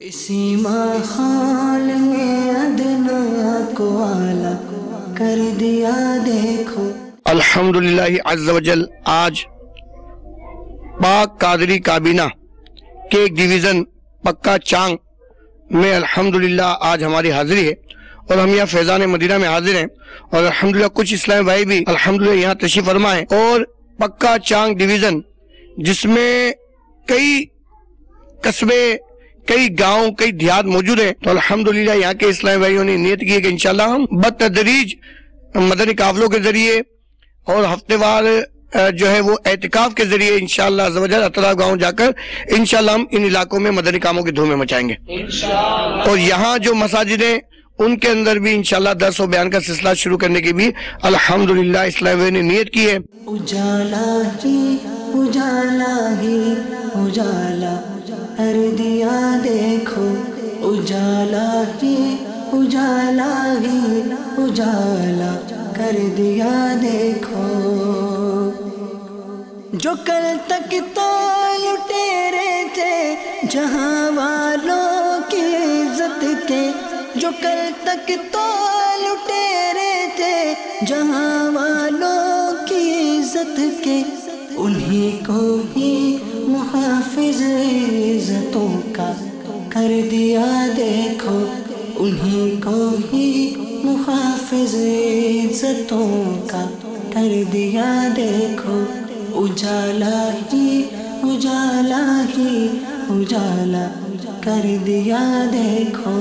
اسی ماحول میں ادنا کو اعلیٰ کر دیا دیکھو۔ الحمدللہ عز و جل آج پاک قادری کابینہ کے ایک ڈویژن پکا چانگ میں الحمدللہ آج ہماری حاضری ہے اور ہم یہاں فیضان مدینہ میں حاضر ہیں اور الحمدللہ کچھ اسلامی بھائی بھی الحمدللہ یہاں تشریف فرما ہیں اور پکا چانگ ڈویژن جس میں کئی قصبے، کئی گاؤں، کئی دیہات موجود ہیں، تو الحمدللہ یہاں کے اسلامی بھائیوں نے نیت کی ہے کہ انشاءاللہ ہم بتدریج مدنی قافلوں کے ذریعے اور ہفتے وار جو ہے وہ اعتکاف کے ذریعے انشاءاللہ عز و جل اطراف گاؤں جا کر انشاءاللہ ہم ان علاقوں میں مدنی کاموں کی دھومیں مچائیں گے اور یہاں جو مساجد ہیں ان کے اندر بھی انشاءاللہ درس و بیان کا سلسلہ شروع کرنے کی بھی الحمدللہ اسلامی نے نیت کی ہے۔ اجالا ہی اجالا ہی اجالا کر دیا دیکھو، اجالا ہی اجالا ہی اجالا کر دیا دیکھو۔ جو کل تک تو لٹیرے تھے جہاں والوں کی عزت کے، جو کل تک تو لٹیرے تھے جہاں والوں کی عزت کے، انہی کو ہی محافظ عزتوں کا کر دیا دیکھو، انہی کو ہی محافظ عزتوں کا کر دیا دیکھو۔ اجالا ہی اجالا ہی اجالا کر دیا دیکھو۔